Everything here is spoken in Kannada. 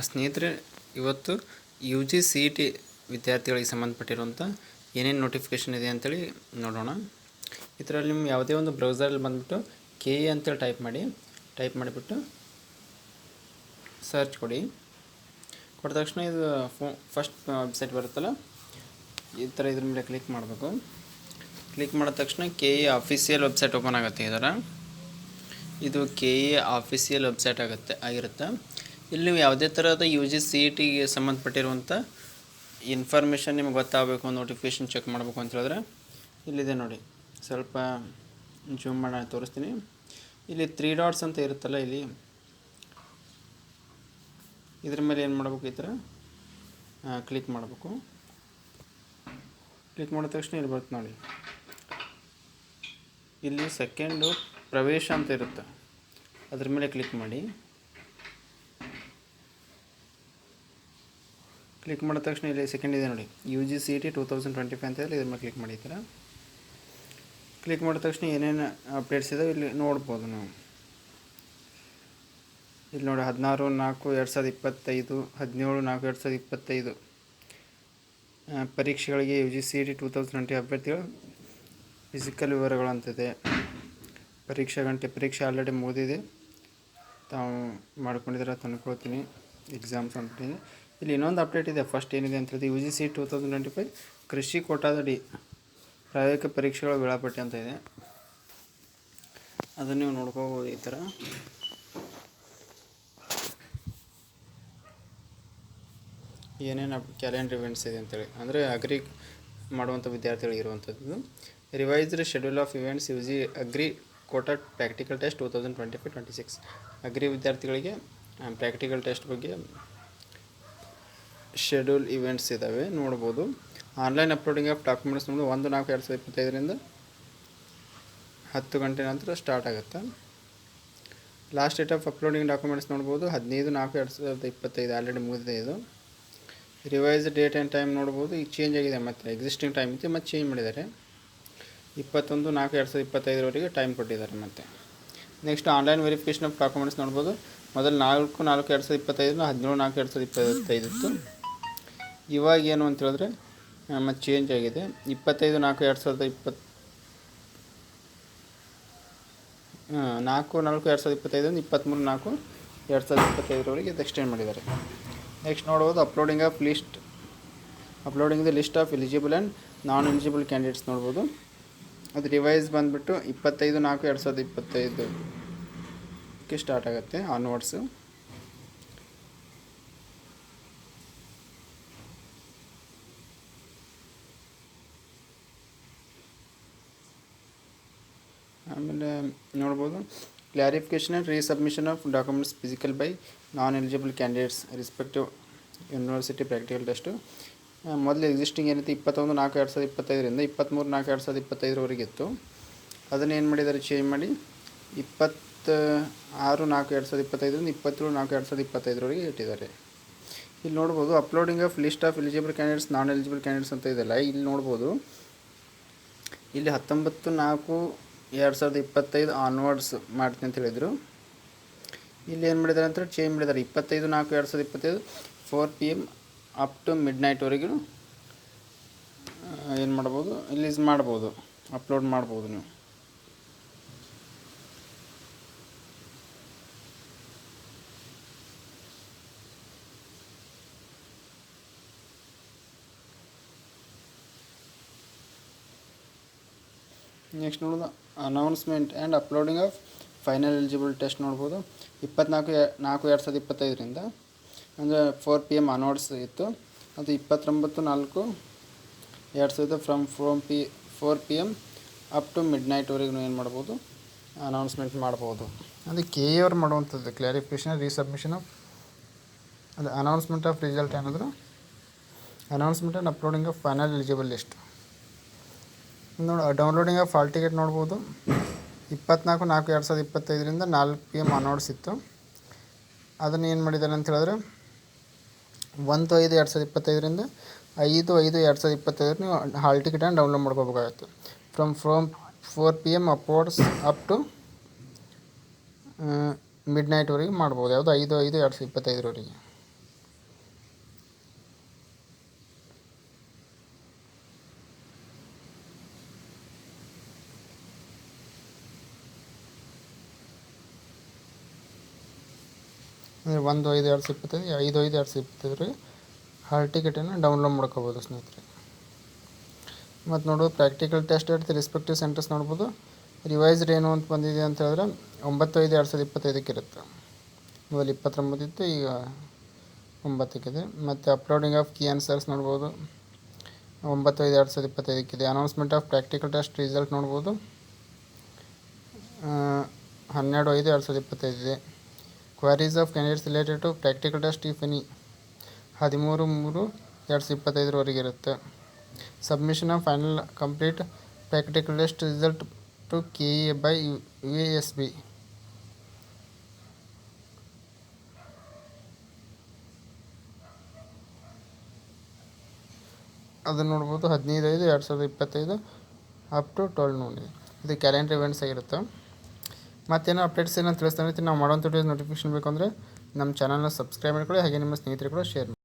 ಸ್ನೇಹಿತರೆ, ಇವತ್ತು U G C E T ವಿದ್ಯಾರ್ಥಿಗಳಿಗೆ ಸಂಬಂಧಪಟ್ಟಿರುವಂಥ ಏನೇನು ನೋಟಿಫಿಕೇಷನ್ ಇದೆ ಅಂತೇಳಿ ನೋಡೋಣ. ಇದರಲ್ಲಿ ನಿಮ್ಮ ಯಾವುದೇ ಒಂದು ಬ್ರೌಸರಲ್ಲಿ ಬಂದುಬಿಟ್ಟು ಕೆ ಎ ಅಂತೇಳಿ ಟೈಪ್ ಮಾಡಿಬಿಟ್ಟು ಸರ್ಚ್ ಕೊಡಿ. ಕೊಟ್ಟ ತಕ್ಷಣ ಇದು ಫಸ್ಟ್ ವೆಬ್ಸೈಟ್ ಬರುತ್ತಲ್ಲ, ಈ ಥರ ಇದ್ರ ಮೇಲೆ ಕ್ಲಿಕ್ ಮಾಡಬೇಕು. ಕ್ಲಿಕ್ ಮಾಡಿದ ತಕ್ಷಣ K A official website open ಆಗುತ್ತೆ. ಇದು ಕೆ ಎ ಆಫೀಸಿಯಲ್ ವೆಬ್ಸೈಟ್ ಆಗಿರುತ್ತೆ. ಇಲ್ಲಿ ನೀವು ಯಾವುದೇ ಥರದ ಯು ಜಿ ಸಿ ಇ ಟಿಗೆ ಸಂಬಂಧಪಟ್ಟಿರುವಂಥ ಇನ್ಫಾರ್ಮೇಷನ್ ನಿಮ್ಗೆ ಗೊತ್ತಾಗಬೇಕು, ನೋಟಿಫಿಕೇಷನ್ ಚೆಕ್ ಮಾಡಬೇಕು ಅಂತ ಹೇಳಿದ್ರೆ ಇಲ್ಲಿದೆ ನೋಡಿ. ಸ್ವಲ್ಪ ಜೂಮ್ ಮಾಡಿ ತೋರಿಸ್ತೀನಿ. ಇಲ್ಲಿ 3 ಡಾಟ್ಸ್ ಅಂತ ಇರುತ್ತಲ್ಲ, ಇಲ್ಲಿ ಇದ್ರ ಮೇಲೆ ಏನು ಮಾಡಬೇಕು, ಈ ಥರ ಕ್ಲಿಕ್ ಮಾಡಬೇಕು. ಕ್ಲಿಕ್ ಮಾಡಿದ ತಕ್ಷಣ ಇಲ್ಲಿ ಬರುತ್ತೆ ನೋಡಿ. ಇಲ್ಲಿ ಸೆಕೆಂಡು ಪ್ರವೇಶ ಅಂತ ಇರುತ್ತೆ, ಅದ್ರ ಮೇಲೆ ಕ್ಲಿಕ್ ಮಾಡಿ. ಕ್ಲಿಕ್ ಮಾಡಿದ ತಕ್ಷಣ ಇಲ್ಲಿ ಸೆಕೆಂಡ್ ಇದೆ ನೋಡಿ, U G C E T 2025 ಅಂತ ಹೇಳಿ ಇದ್ರ ಮೇಲೆ ಕ್ಲಿಕ್ ಮಾಡಿ. ಈ ಥರ ಕ್ಲಿಕ್ ಮಾಡಿದ ತಕ್ಷಣ ಏನೇನು ಅಪ್ಡೇಟ್ಸ್ ಇದಾವೆ ಇಲ್ಲಿ ನೋಡ್ಬೋದು ನಾವು. ಇಲ್ಲಿ ನೋಡಿ 16/4/2025, 17/4/2025 ಪರೀಕ್ಷೆಗಳಿಗೆ U G C E T 2020 ಅಭ್ಯರ್ಥಿಗಳು ಫಿಸಿಕಲ್ ವಿವರಗಳು ಅಂತಿದೆ. ಪರೀಕ್ಷೆ ಆಲ್ರೆಡಿ ಮುಗಿದಿದೆ, ತಾವು ಮಾಡ್ಕೊಂಡಿದ್ದಾರೆ ತಂದ್ಕೊಳ್ತೀನಿ ಎಕ್ಸಾಮ್ಸ್ ಅಂತೀನಿ. ಇಲ್ಲಿ ಇನ್ನೊಂದು ಅಪ್ಡೇಟ್ ಇದೆ. ಫಸ್ಟ್ ಏನಿದೆ ಅಂತ ಹೇಳಿದ್ರೆ ಯು ಜಿ ಸಿ 2025 ಕೃಷಿ ಕೋಟಾದಡಿ ಪ್ರಾಯೋಗಿಕ ಪರೀಕ್ಷೆಗಳ ವೇಳಾಪಟ್ಟಿ ಅಂತ ಇದೆ. ಅದನ್ನು ನೀವು ನೋಡ್ಕೋಬೋದು. ಈ ಥರ ಏನೇನು ಕ್ಯಾಲೆಂಡರ್ ಇವೆಂಟ್ಸ್ ಇದೆ ಅಂತೇಳಿ, ಅಂದರೆ ಅಗ್ರಿ ಮಾಡುವಂಥ ವಿದ್ಯಾರ್ಥಿಗಳಿಗೆ ಇರುವಂಥದ್ದು. Revised schedule of events U G agri quota practical test 2025-26 agri ವಿದ್ಯಾರ್ಥಿಗಳಿಗೆ ಪ್ರಾಕ್ಟಿಕಲ್ ಟೆಸ್ಟ್ ಬಗ್ಗೆ ಶೆಡ್ಯೂಲ್ ಇವೆಂಟ್ಸ್ ಇದ್ದಾವೆ, ನೋಡ್ಬೋದು. ಆನ್ಲೈನ್ ಅಪ್ಲೋಡಿಂಗ್ ಆಫ್ ಡಾಕ್ಯುಮೆಂಟ್ಸ್ ನೋಡೋದು 1/4/2025 10 ಗಂಟೆ ನಂತರ ಸ್ಟಾರ್ಟ್ ಆಗುತ್ತೆ. Last date of uploading documents ನೋಡ್ಬೋದು 15/4/2025, ಆಲ್ರೆಡಿ ಮುಗಿದಿದೆ ಇದು. ರಿವೈಸ್ ಡೇಟ್ ಆ್ಯಂಡ್ ಟೈಮ್ ನೋಡ್ಬೋದು, ಈಗ ಚೇಂಜ್ ಆಗಿದೆ. ಮತ್ತು ಎಕ್ಸಿಸ್ಟಿಂಗ್ ಟೈಮ್ ಇತ್ತು, ಮತ್ತು ಚೇಂಜ್ ಮಾಡಿದ್ದಾರೆ. 21/4/2025 ಟೈಮ್ ಕೊಟ್ಟಿದ್ದಾರೆ. ಮತ್ತು next online verification of documents ನೋಡ್ಬೋದು. ಮೊದಲು 4/4/2025 17/4/2025 ಇತ್ತು. ಇವಾಗ ಏನು ಅಂತ ಹೇಳಿದ್ರೆ ಮತ್ತು ಚೇಂಜ್ ಆಗಿದೆ. 25/4/2025 4/4/2025 23/4/2025 ಇದು ಎಕ್ಸ್ಟೆಂಡ್ ಮಾಡಿದ್ದಾರೆ. ನೆಕ್ಸ್ಟ್ ನೋಡ್ಬೋದು uploading the list of eligible and non eligible candidates ನೋಡ್ಬೋದು. ಅದು ರಿವೈಸ್ ಬಂದುಬಿಟ್ಟು 25/4/2025 ಸ್ಟಾರ್ಟ್ ಆಗುತ್ತೆ ಆನ್ವರ್ಡ್ಸು. ಆಮೇಲೆ ನೋಡ್ಬೋದು clarification and resubmission of documents physical by non eligible candidates respective university practical test. ಮೊದಲು ಎಕ್ಸಿಸ್ಟಿಂಗ್ ಏನೈತಿ 21/4/2025 23/4/2025 ಇತ್ತು. ಅದನ್ನು ಏನು ಮಾಡಿದ್ದಾರೆ, ಚೇಂಜ್ ಮಾಡಿ 26/4/2025 27/4/2025 ಇಟ್ಟಿದ್ದಾರೆ. ಇಲ್ಲಿ ನೋಡ್ಬೋದು uploading of list of eligible candidates non eligible candidates ಅಂತ ಇದೆಲ್ಲ, ಇಲ್ಲಿ ನೋಡ್ಬೋದು. ಇಲ್ಲಿ 19/4/2025 ಆನ್ವರ್ಡ್ಸ್ ಮಾಡ್ತೀನಿ ಅಂತ ಹೇಳಿದರು. ಇಲ್ಲಿ ಏನು ಮಾಡಿದ್ದಾರೆ ಅಂತ ಚೇಂಜ್ ಮಾಡಿದ್ದಾರೆ. 25/4/2025 4 PM ಅಪ್ ಟು ಮಿಡ್ನೈಟ್ವರೆಗೂ ಏನು ಮಾಡ್ಬೋದು, ರಿಲೀಸ್ ಮಾಡ್ಬೋದು, ಅಪ್ಲೋಡ್ ಮಾಡ್ಬೋದು ನೀವು. ನೆಕ್ಸ್ಟ್ ನೋಡೋದು announcement and uploading of final eligible test ನೋಡ್ಬೋದು. 24/4/2025 ಅಂದರೆ 4 PM ಆನ್ವರ್ಡ್ಸ್ ಇತ್ತು. ಅದು 29/4/2025 ಫ್ರಮ್ 4 PM ಅಪ್ ಟು ಮಿಡ್ನೈಟ್ವರೆಗೂ ಏನು ಮಾಡ್ಬೋದು, ಅನೌನ್ಸ್ಮೆಂಟ್ ಮಾಡ್ಬೋದು. ಅದು ಕೆ ಎ ಅವ್ರು ಮಾಡುವಂಥದ್ದು. ಕ್ಲಾರಿಫಿಕೇಷನ್ ರೀಸಬ್ಮಿಷನ್ ಆಫ್ ಅದು ಅನೌನ್ಸ್ಮೆಂಟ್ ಆಫ್ ರಿಸಲ್ಟ್ ಏನಾದರೂ announcement and uploading of final eligible list downloading of hall ticket ನೋಡ್ಬೋದು. 24/4/2025 4 PM ಆನ್ವರ್ಡ್ಸ್ ಇತ್ತು. ಅದನ್ನು ಏನು ಮಾಡಿದ್ದಾರೆ ಅಂತ ಹೇಳಿದ್ರೆ 1/5/2025 5/5/2025 ನೀವು ಹಾಲ್ ಟಿಕೆಟನ್ನು ಡೌನ್ಲೋಡ್ ಮಾಡ್ಕೋಬೇಕಾಗುತ್ತೆ. From 4 PM upwards up to mid ನೈಟ್ವರೆಗೆ ಮಾಡ್ಬೋದು. ಯಾವುದು 5/5/2025 ಅಂದರೆ 1/5/2025 5/5/2025 ಹಾಲ್ ಟಿಕೆಟನ್ನು ಡೌನ್ಲೋಡ್ ಮಾಡ್ಕೋಬೋದು ಸ್ನೇಹಿತರೆ. ಮತ್ತು ನೋಡೋದು practical test at the respective centres ನೋಡ್ಬೋದು. ರಿವೈಸ್ಡ್ ಏನು ಅಂತ ಬಂದಿದೆ ಅಂತ ಹೇಳಿದ್ರೆ 9/5/2025 ಇರುತ್ತೆ. ಮೊದಲು 29 ಇತ್ತು, ಈಗ 9 ಮತ್ತು ಅಪ್ಲೋಡಿಂಗ್ ಆಫ್ ಕೀ ಆನ್ಸರ್ಸ್ ನೋಡ್ಬೋದು. 9/5/2025 announcement of practical test result ನೋಡ್ಬೋದು. 12/5/2025 queries of candidates related to practical test if any 13/3/2025 ಇರುತ್ತೆ. Submission of final complete practical test result to KE by UASB. ಅದನ್ನು ನೋಡ್ಬೋದು 15/5/2025 ಅಪ್ ಟು 12 noon. ಇದು ಕ್ಯಾಲೆಂಡರ್ ಇವೆಂಟ್ಸ್ ಆಗಿರುತ್ತೆ. ಮತ್ತೇನೋ ಅಪ್ಡೇಟ್ಸ್ ಏನೋ ತಿಳಿಸ್ತಾ ನಾವು ಮಾಡೋಂಥ ನೋಟಿಫಿಕೇಶನ್ ಬೇಕು ಅಂದರೆ ನಮ್ಮ ಚಾನಲ್ನ ಸಬ್ಸ್ಕ್ರೈಬ್ ಮಾಡ್ಕೊಳ್ಳಿ, ಹಾಗೆ ನಿಮ್ಮ ಸ್ನೇಹಿತರು ಕೂಡ ಶೇರ್ ಮಾಡಿ.